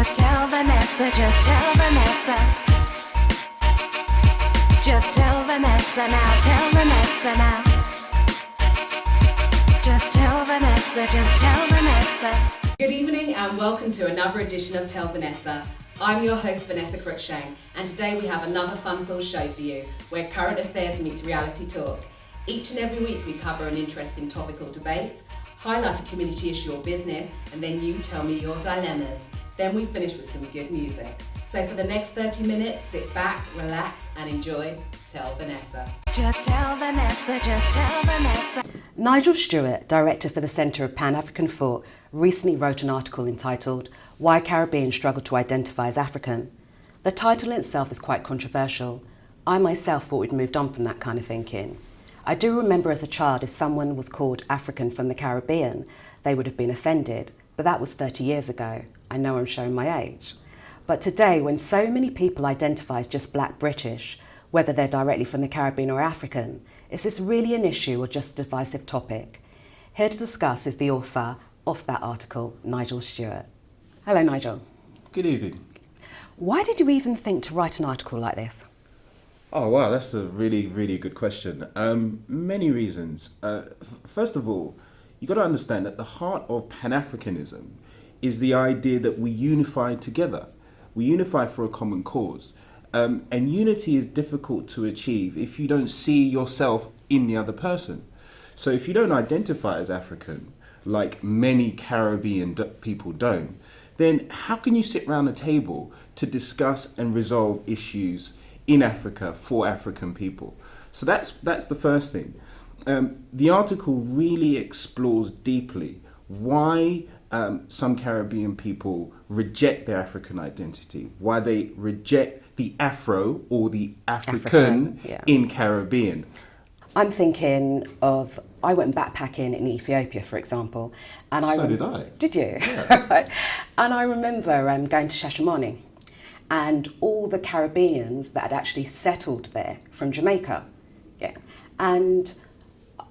Just tell Vanessa, just tell Vanessa. Just tell Vanessa now, tell Vanessa now. Just tell Vanessa, just tell Vanessa. Good evening and welcome to another edition of Tell Vanessa. I'm your host Vanessa Cruikshank, and today we have another fun-filled show for you where current affairs meets reality talk. Each and every week we cover an interesting topic or debate, highlight a community issue or business, and then you tell me your dilemmas. Then we finish with some good music. So for the next 30 minutes, sit back, relax and enjoy Tell Vanessa. Just tell Vanessa, just tell Vanessa. Nigel Stewart, director for the Centre of Pan-African Thought, recently wrote an article entitled "Why Caribbeans Struggle to Identify as African." The title in itself is quite controversial. I myself thought we'd moved on from that kind of thinking. I do remember as a child if someone was called African from the Caribbean, they would have been offended, but that was 30 years ago. I know I'm showing my age. But today, when so many people identify as just Black British, whether they're directly from the Caribbean or African, is this really an issue or just a divisive topic? Here to discuss is the author of that article, Nigel Stewart. Hello, Nigel. Good evening. Why did you even think to write an article like this? Oh wow, that's a really, really good question. Many reasons. First of all, you got to understand that the heart of Pan-Africanism is the idea that we unify together. We unify for a common cause. And unity is difficult to achieve if you don't see yourself in the other person. So if you don't identify as African, like many Caribbean people don't, then how can you sit around a table to discuss and resolve issues in Africa for African people? So that's the first thing. The article really explores deeply why some Caribbean people reject their African identity, why they reject the Afro or the African yeah. in Caribbean. I'm thinking of, I went backpacking in Ethiopia, for example. And So did I. Did you? Yeah. And I remember going to Shashamane and all the Caribbeans that had actually settled there from Jamaica. Yeah. And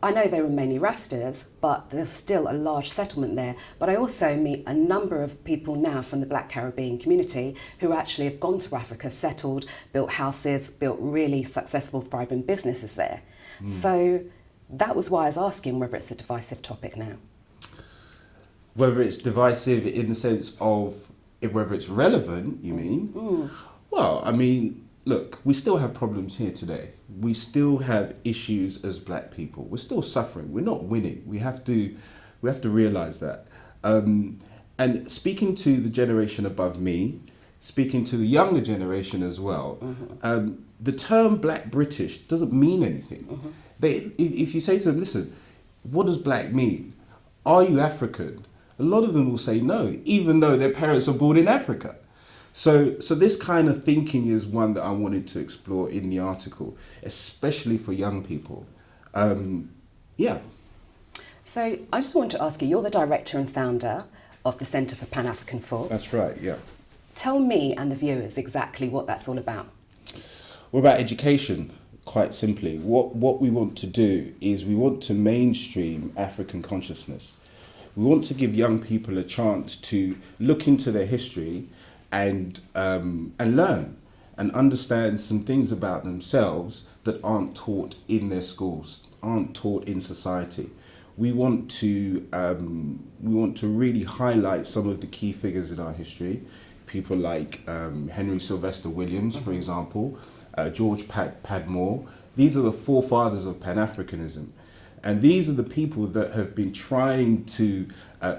I know they were mainly Rastas, but there's still a large settlement there. But I also meet a number of people now from the Black Caribbean community who actually have gone to Africa, settled, built houses, built really successful, thriving businesses there. So that was why I was asking whether it's a divisive topic now. Whether it's divisive in the sense of whether it's relevant, you mean? Well, I mean, look, we still have problems here today. We still have issues as Black people. We're still suffering. We're not winning. We have to realise that. And speaking to the generation above me, speaking to the younger generation as well, the term Black British doesn't mean anything. If you say to them, listen, what does Black mean? Are you African? A lot of them will say no, even though their parents are born in Africa. So this kind of thinking is one that I wanted to explore in the article, especially for young people. Yeah. So I just want to ask you, you're the director and founder of the Centre for Pan-African Thought. That's right, yeah. Tell me and the viewers exactly what that's all about. What about education? Quite simply, what we want to do is we want to mainstream African consciousness. We want to give young people a chance to look into their history and learn and understand some things about themselves that aren't taught in their schools, aren't taught in society. We want to really highlight some of the key figures in our history, people like Henry Sylvester Williams, for example, George Padmore. These are the forefathers of Pan-Africanism. And these are the people that have been trying to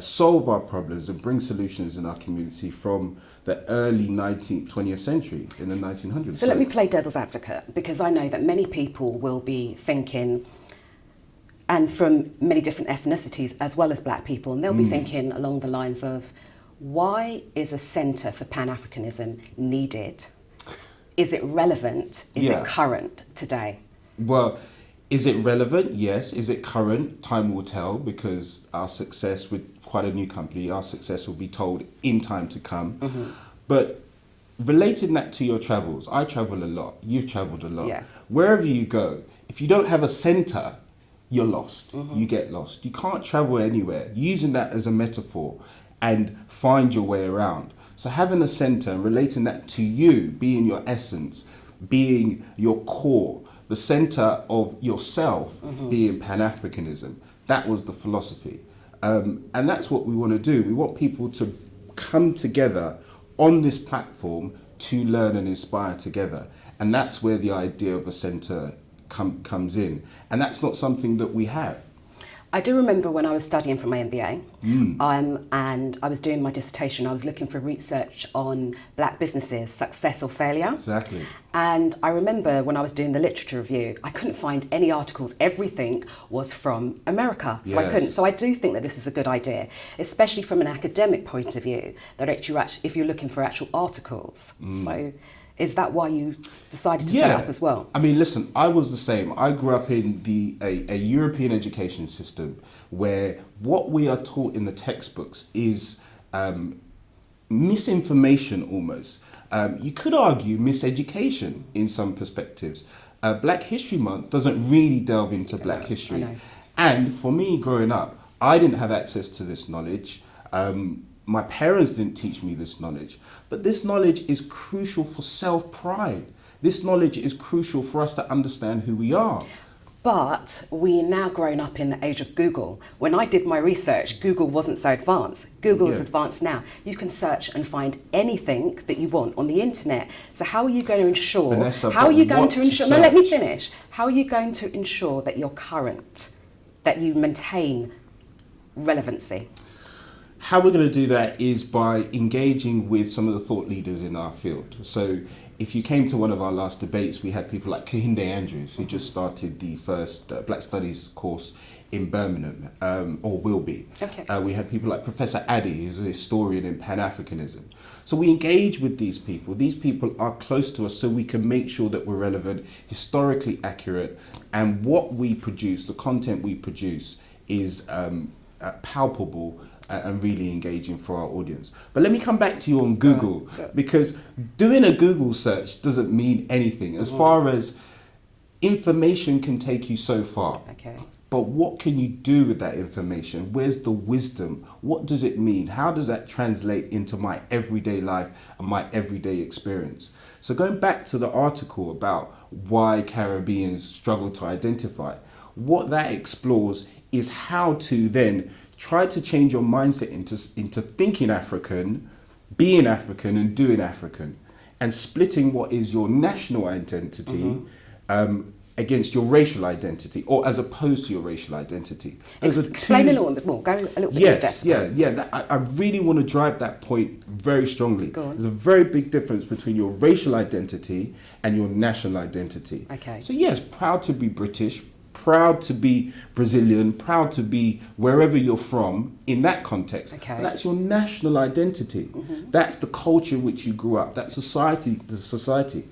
solve our problems and bring solutions in our community from the early 20th century, in the 1900s. So let me play devil's advocate, because I know that many people will be thinking, and from many different ethnicities as well as Black people, and they'll be thinking along the lines of, why is a centre for Pan-Africanism needed? Is it relevant? Is it current today? Well, is it relevant? Yes. Is it current? Time will tell, because our success with quite a new company, our success will be told in time to come. But relating that to your travels, I travel a lot, you've travelled a lot. Yeah. Wherever you go, if you don't have a centre, you're lost. You get lost. You can't travel anywhere. Using that as a metaphor and find your way around. So having a centre and relating that to you, being your essence, being your core, the centre of yourself, being Pan-Africanism, that was the philosophy. And that's what we want to do. We want people to come together on this platform to learn and inspire together. And that's where the idea of a centre comes in. And that's not something that we have. I do remember when I was studying for my MBA, and I was doing my dissertation, I was looking for research on black businesses, success or failure. Exactly. And I remember when I was doing the literature review, I couldn't find any articles. Everything was from America. So I couldn't. So I do think that this is a good idea, especially from an academic point of view, that if you're looking for actual articles. So is that why you decided to set up as well? I mean, listen, I was the same. I grew up in a European education system where what we are taught in the textbooks is misinformation almost. You could argue miseducation in some perspectives. Black History Month doesn't really delve into Black history. And for me growing up, I didn't have access to this knowledge. My parents didn't teach me this knowledge, but this knowledge is crucial for self-pride. This knowledge is crucial for us to understand who we are. But we're now grown up in the age of Google. When I did my research, Google wasn't so advanced. Google is advanced now. You can search and find anything that you want on the internet. So how are you going to ensure? Vanessa, how are you going to ensure? search? No, let me finish. How are you going to ensure that you're current, that you maintain relevancy? How we're going to do that is by engaging with some of the thought leaders in our field. So if you came to one of our last debates, we had people like Kehinde Andrews, who just started the first Black Studies course in Birmingham, or will be. Okay. We had people like Professor Addy, who's a historian in Pan-Africanism. So we engage with these people. These people are close to us so we can make sure that we're relevant, historically accurate, and what we produce, the content we produce, is palpable and really engaging for our audience. But let me come back to you on Google, because doing a Google search doesn't mean anything. As far as information can take you so far. Okay. But what can you do with that information? Where's the wisdom? What does it mean? How does that translate into my everyday life and my everyday experience? So going back to the article about why Caribbeans struggle to identify, what that explores is how to then try to change your mindset into thinking African, being African and doing African, and splitting what is your national identity against your racial identity, or as opposed to your racial identity. Explain a little bit more, go a little bit into depth. I really want to drive that point very strongly. Go on. There's a very big difference between your racial identity and your national identity. Okay. So yes, proud to be British, proud to be Brazilian, proud to be wherever you're from in that context. Okay. But that's your national identity. That's the culture in which you grew up. That's the society.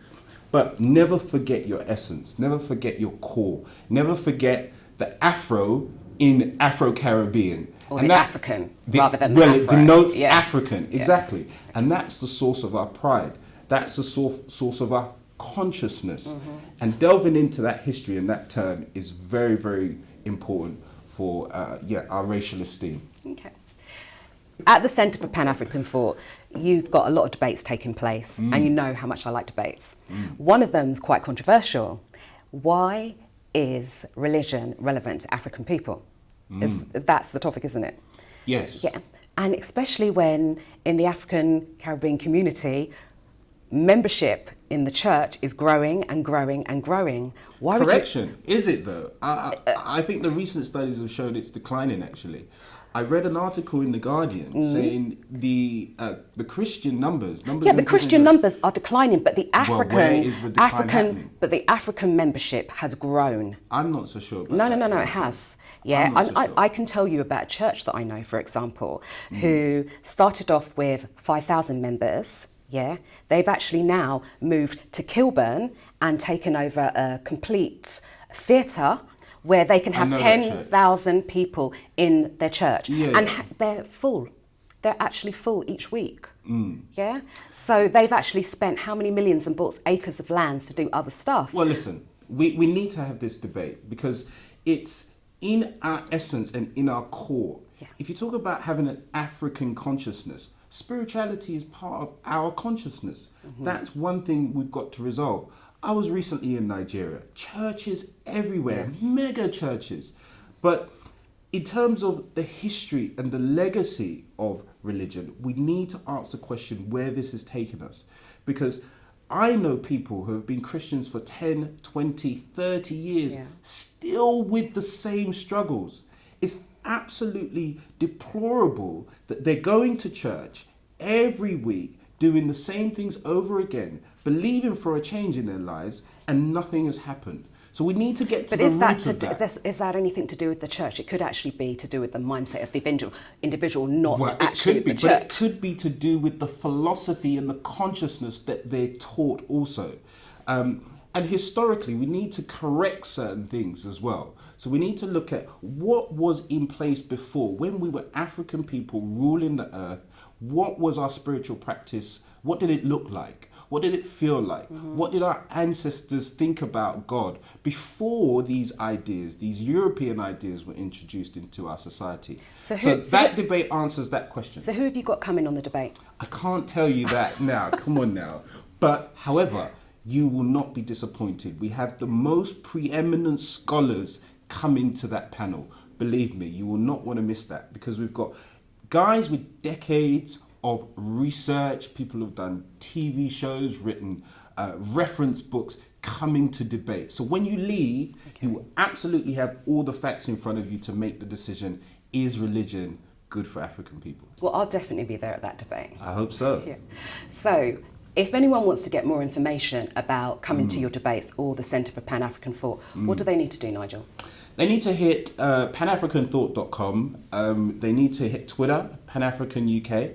But never forget your essence. Never forget your core. Never forget the Afro in Afro-Caribbean. Or and the African, rather than the Well, Afro. it denotes African, exactly. And that's the source of our pride. That's the source of our consciousness. And delving into that history and that turn is very, very important for our racial esteem. Okay. At the Centre for Pan-African Thought, you've got a lot of debates taking place, and you know how much I like debates. One of them is quite controversial. Why is religion relevant to African people? That's the topic, isn't it? Yes. Yeah, and especially when in the African Caribbean community, membership in the church is growing and growing and growing. Why Correction, is it though? I think the recent studies have shown it's declining actually. I read an article in The Guardian saying the Christian numbers the Christian numbers are declining, but the African where is the decline happening? But the African membership has grown. I'm not so sure about No, that. it has. Yeah, I'm not so sure. I can tell you about a church that I know, for example, who started off with 5,000 members. Yeah, they've actually now moved to Kilburn and taken over a complete theatre where they can have 10,000 people in their church. They're full. They're actually full each week. Yeah, so they've actually spent how many millions and bought acres of lands to do other stuff. Well, listen, we need to have this debate because it's in our essence and in our core. Yeah. If you talk about having an African consciousness, spirituality is part of our consciousness. That's one thing we've got to resolve. I was recently in Nigeria, churches everywhere, mega churches. But in terms of the history and the legacy of religion, we need to ask the question where this has taken us. Because I know people who have been Christians for 10, 20, 30 years, still with the same struggles. It's absolutely deplorable that they're going to church every week, doing the same things over again, believing for a change in their lives, and nothing has happened. So we need to get to the root of that. Is that anything to do with the church? It could actually be to do with the mindset of the individual, not actually the church. But it could be to do with the philosophy and the consciousness that they're taught also. And historically, we need to correct certain things as well. So we need to look at what was in place before, when we were African people ruling the earth. What was our spiritual practice? What did it look like? What did it feel like? What did our ancestors think about God before these ideas, these European ideas, were introduced into our society? So that debate answers that question. So who have you got coming on the debate? I can't tell you that now. Come on now. But however, you will not be disappointed. We have the most preeminent scholars coming to that panel. Believe me, you will not want to miss that, because we've got guys with decades of research, people who've done TV shows, written reference books, coming to debate. So when you leave, you will absolutely have all the facts in front of you to make the decision, is religion good for African people? Well, I'll definitely be there at that debate. I hope so. Yeah. So if anyone wants to get more information about coming to your debates or the Centre for Pan-African Thought, what do they need to do, Nigel? They need to hit panafricanthought.com. They need to hit Twitter, PanAfricanUK.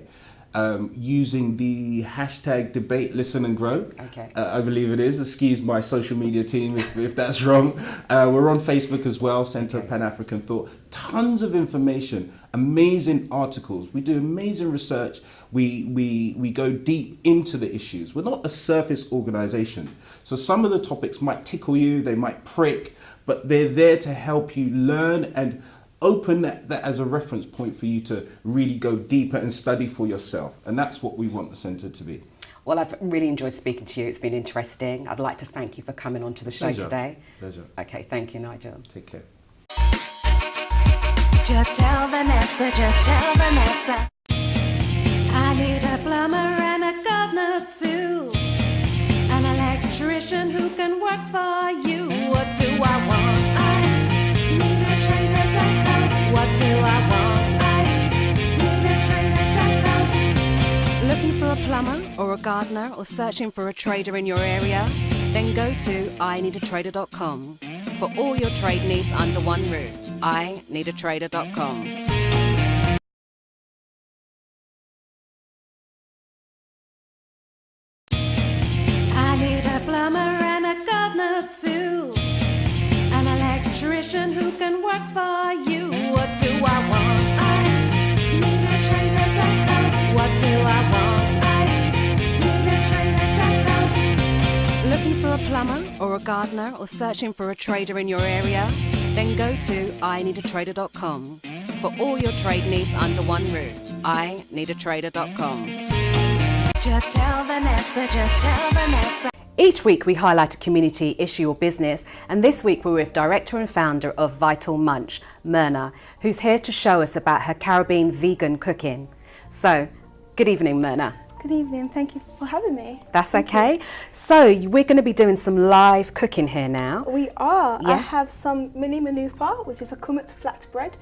Using the hashtag debate, listen and grow. Okay. I believe it is. Excuse my social media team if that's wrong. We're on Facebook as well, Centre Pan-African Thought. Tons of information, amazing articles. We do amazing research. We go deep into the issues. We're not a surface organisation. So some of the topics might tickle you, they might prick, but they're there to help you learn and open that as a reference point for you to really go deeper and study for yourself. And that's what we want the centre to be. Well, I've really enjoyed speaking to you. It's been interesting. I'd like to thank you for coming on to the show today. Pleasure. Okay, thank you, Nigel. Take care. Just tell Vanessa, just tell Vanessa. I need a plumber and a gardener too. An electrician who can work for you. What do I want? I need a trader.com. What do I want? I need a trader.com. Looking for a plumber or a gardener or searching for a trader in your area? Then go to ineedatrader.com. For all your trade needs under one roof. ineedatrader.com. I need a plumber and a gardener too. An electrician who can work for you. What do I want? I need a trader.com. What do I want? I need a trader.com. Looking for a plumber or a gardener or searching for a trader in your area? Then go to ineedatrader.com. For all your trade needs under one roof. ineedatrader.com. Just tell Vanessa, just tell Vanessa. Each week we highlight a community issue or business, and this week we're with director and founder of Vital Munch, Myran, who's here to show us about her Caribbean vegan cooking. So, good evening, Myran. Good evening, thank you for having me. That's okay. So, we're going to be doing some live cooking here now. We are. Yeah. I have some mini manufa, which is a kumut flatbread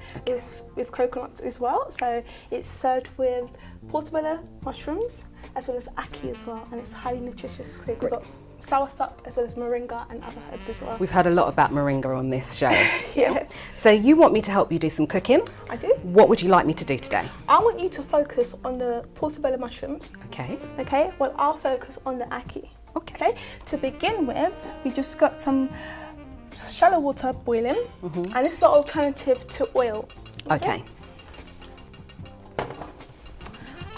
with coconuts as well. So, it's served with portobello mushrooms as well as ackee as well, and it's highly nutritious. So, we've got soursop as well as moringa and other herbs as well. We've heard a lot about moringa on this show. Yeah. So you want me to help you do some cooking? I do. What would you like me to do today? I want you to focus on the portobello mushrooms. Okay. Okay, well I'll focus on the ackee. Okay. To begin with, we just got some shallow water boiling, and this is an alternative to oil. Okay.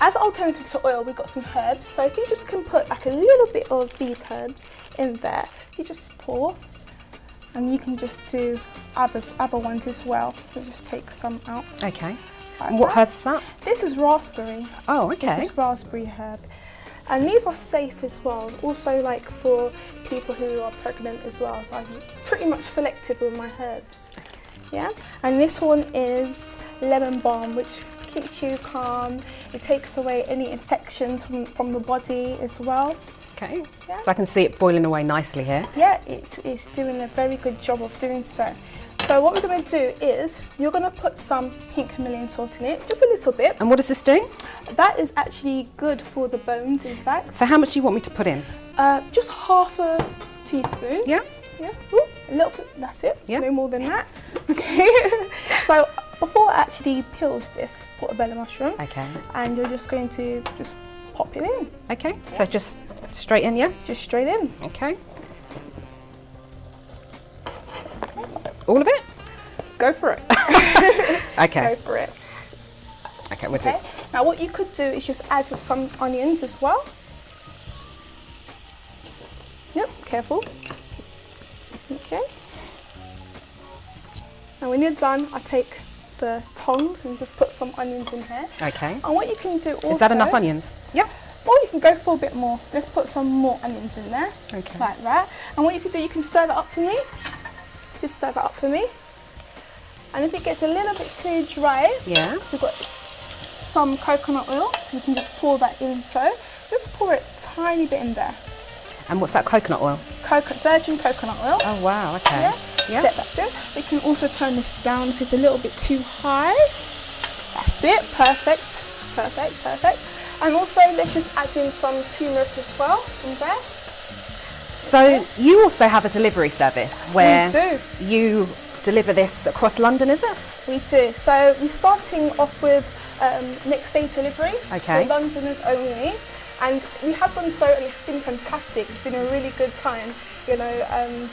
As an alternative to oil, we've got some herbs. So if you just can put like a little bit of these herbs in there, you just pour, and you can just do other ones as well. We'll just take some out. Okay. And what herbs is that? This is raspberry. Oh, okay. This is raspberry herb. And these are safe as well, also like for people who are pregnant as well, so I'm pretty much selective with my herbs. Yeah, and this one is lemon balm, which keeps you calm. It takes away any infections from the body as well. Okay, Yeah. so I can see it boiling away nicely here. Yeah, it's doing a very good job of doing so. So what we're going to do is, you're going to put some pink Himalayan salt in it, just a little bit. And what does this do? That is actually good for the bones, in fact. So how much do you want me to put in? Just half a teaspoon. Yeah. Yeah, ooh, a little bit, that's it, Yeah. no more than that. Okay, so before it actually peels this portobello mushroom, Okay. and you're just going to just pop it in, Okay, so just straight in, yeah? just straight in. Okay. All of it? Go for it. Okay. Go for it. Okay, we'll do Okay. Now what you could do is just add some onions as well. Yep, careful. Okay. Now when you're done, I take the tongs and just put some onions in here. Okay. And what you can do also... Is that enough onions? Yeah. Or you can go for a bit more. Let's put some more onions in there. Okay. Like that. And what you can do, you can stir that up for me. Just stir that up for me. And if it gets a little bit too dry, Yeah. we've got some coconut oil, so you can just pour that in so. Just pour it a tiny bit in there. And what's that coconut oil? Virgin coconut oil. Oh, wow, okay. Yeah. Yeah. Set that in. We can also turn this down if it's a little bit too high. That's it. Perfect. Perfect. Perfect. And also, let's just add in some turmeric as well in there. So you also have a delivery service where We do. you deliver this across London, is it? We do. So we're starting off with next day delivery Okay. for Londoners only. And we have done so, and it's been fantastic. It's been a really good time. You know,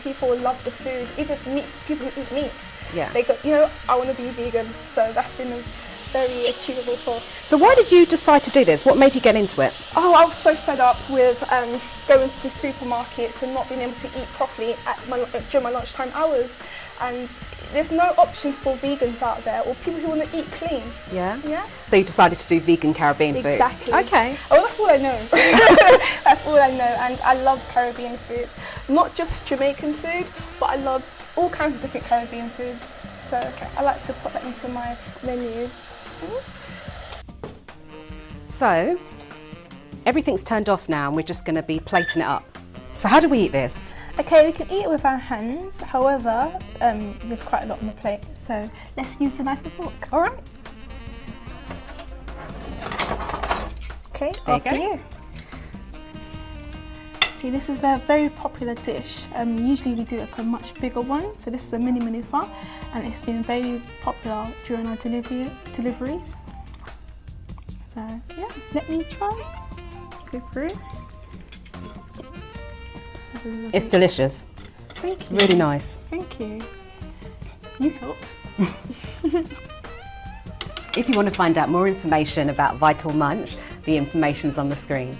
people love the food. Even meat, people who eat meat. Yeah. They go, you know, I want to be vegan. So that's been very achievable for. So why did you decide to do this? What made you get into it? Oh, I was so fed up with going to supermarkets and not being able to eat properly during my lunchtime hours. And there's no options for vegans out there, or people who want to eat clean. Yeah. Yeah. So you decided to do vegan Caribbean food? Exactly. Okay. Oh, that's all I know. That's all I know, and I love Caribbean food. Not just Jamaican food, but I love all kinds of different Caribbean foods. So I like to put that into my menu. So everything's turned off now and we're just going to be plating it up. So how do we eat this? Okay, we can eat it with our hands. However, there's quite a lot on the plate, so let's use a knife and fork. All right. Okay, There you after go. you. See, this is a very popular dish. Usually we do a much bigger one, so this is a mini manufa, and it's been very popular during our deliveries. So yeah, let me try. Go through. It's delicious. Thank It's you. really nice. Thank you. You helped. If you want to find out more information about Vital Munch, the information's on the screen.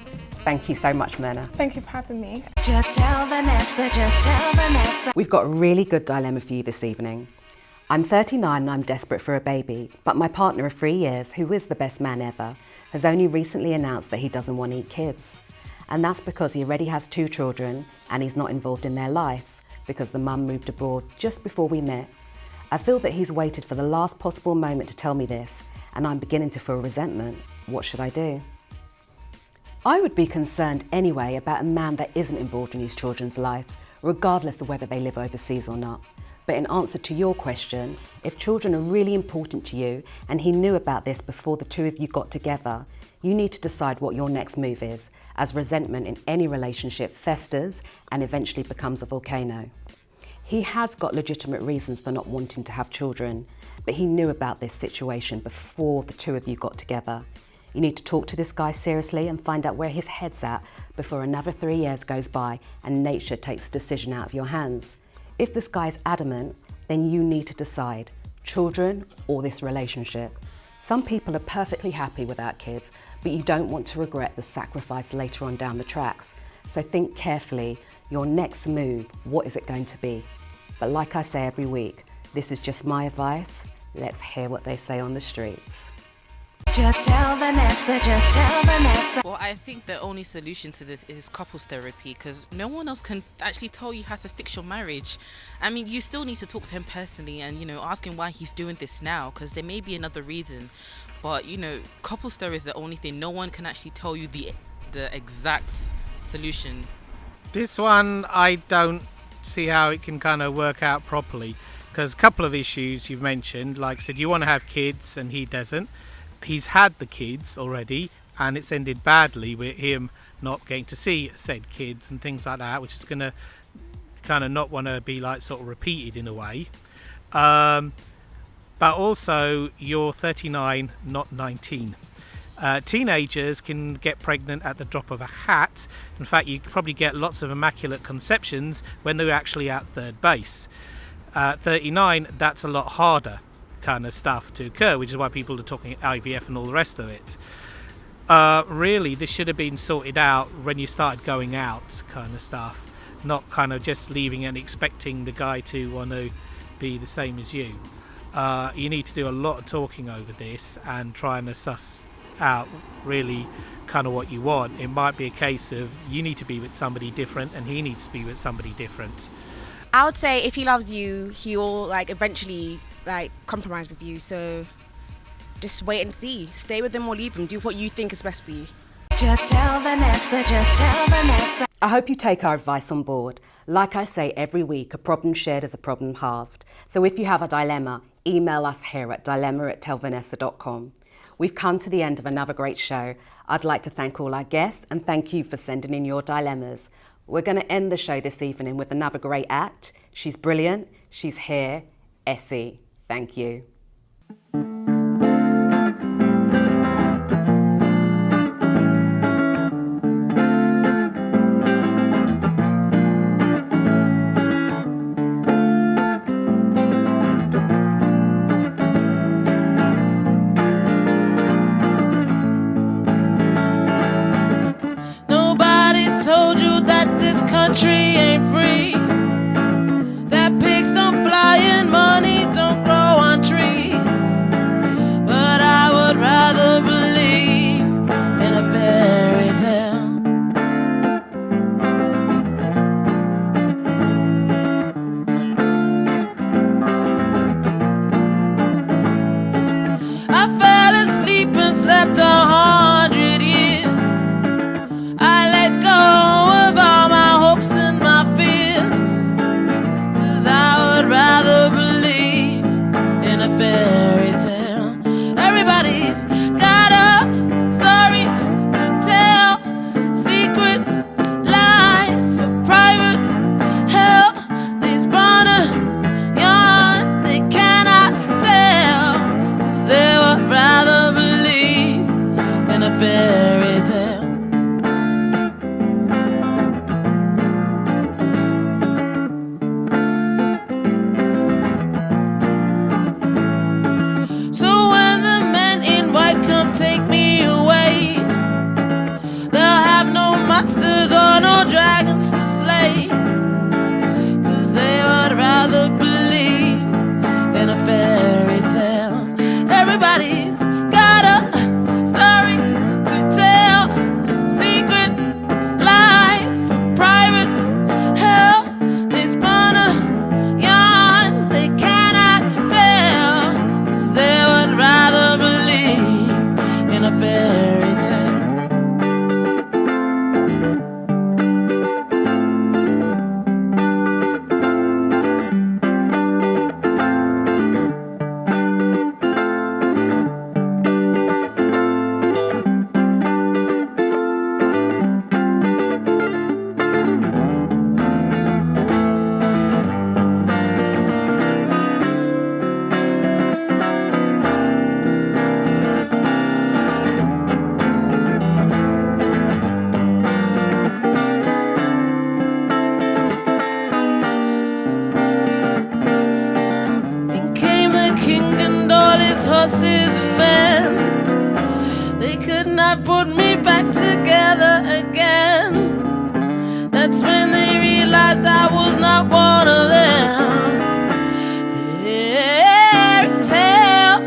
Thank you so much, Myrna. Thank you for having me. Just tell Vanessa, just tell Vanessa. We've got a really good dilemma for you this evening. I'm 39 and I'm desperate for a baby, but my partner of 3 years, who is the best man ever, has only recently announced that he doesn't want to eat kids. And that's because he already has 2 children and he's not involved in their lives because the mum moved abroad just before we met. I feel that he's waited for the last possible moment to tell me this, and I'm beginning to feel resentment. What should I do? I would be concerned anyway about a man that isn't involved in his children's life, regardless of whether they live overseas or not. But in answer to your question, if children are really important to you and he knew about this before the 2 of you got together, you need to decide what your next move is, as resentment in any relationship festers and eventually becomes a volcano. He has got legitimate reasons for not wanting to have children, but he knew about this situation before the 2 of you got together. You need to talk to this guy seriously and find out where his head's at before another 3 years goes by and nature takes the decision out of your hands. If this guy's adamant, then you need to decide, children or this relationship. Some people are perfectly happy without kids, but you don't want to regret the sacrifice later on down the tracks. So think carefully, your next move, what is it going to be? But like I say every week, this is just my advice. Let's hear what they say on the streets. Just tell Vanessa, just tell Vanessa. Well, I think the only solution to this is couples therapy, because no one else can actually tell you how to fix your marriage. I mean, you still need to talk to him personally and, ask him why he's doing this now, because there may be another reason. But, couples therapy is the only thing. No one can actually tell you the exact solution. This one, I don't see how it can kind of work out properly, because a couple of issues you've mentioned, like I said, you want to have kids and he doesn't. He's had the kids already and it's ended badly with him not getting to see said kids and things like that, which is going to kind of not want to be like sort of repeated in a way. But also you're 39, not 19. Teenagers can get pregnant at the drop of a hat. In fact, you probably get lots of immaculate conceptions when they're actually at third base. 39, that's a lot harder kind of stuff to occur, which is why people are talking IVF and all the rest of it. Really, this should have been sorted out when you started going out kind of stuff, not kind of just leaving and expecting the guy to want to be the same as you. You need to do a lot of talking over this and trying to suss out really kind of what you want. It might be a case of you need to be with somebody different and he needs to be with somebody different. I would say if he loves you, he will eventually compromise with you. So just wait and see. Stay with him or leave him. Do what you think is best for you. Just tell Vanessa, just tell Vanessa. I hope you take our advice on board. Like I say every week, a problem shared is a problem halved. So if you have a dilemma, email us here at dilemma@tellvanessa.com. We've come to the end of another great show. I'd like to thank all our guests and thank you for sending in your dilemmas. We're going to end the show this evening with another great act. She's brilliant. She's here. Essie. Thank you. Country ain't free. That pigs don't fly and money don't grow on trees. But I would rather believe in a fairy tale. I fell asleep and slept 100 years. I let go of all my hopes and my fears, 'cause I would rather believe in a fairy tale. Everybody's got a story to tell, secret life, a private hell. They spun a yarn they cannot sell, 'cause they would rather believe in a fairy tale. Take me away. They'll have no monsters or no dragons to slay, 'cause they would rather believe in a fairy tale. Everybody's got a story to tell, secret life, a private hell. They spun a yarn they cannot sell, 'cause they would rather believe in a fairy tale. Horses and men, they could not put me back together again. That's when they realized I was not one of them. Fairy tale.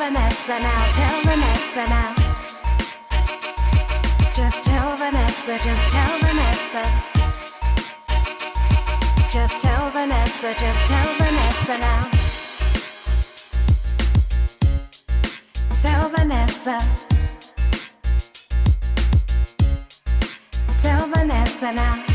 Vanessa now, tell Vanessa now. Just tell Vanessa, just tell Vanessa. Just tell Vanessa, just tell Vanessa now. Tell Vanessa. Tell Vanessa now.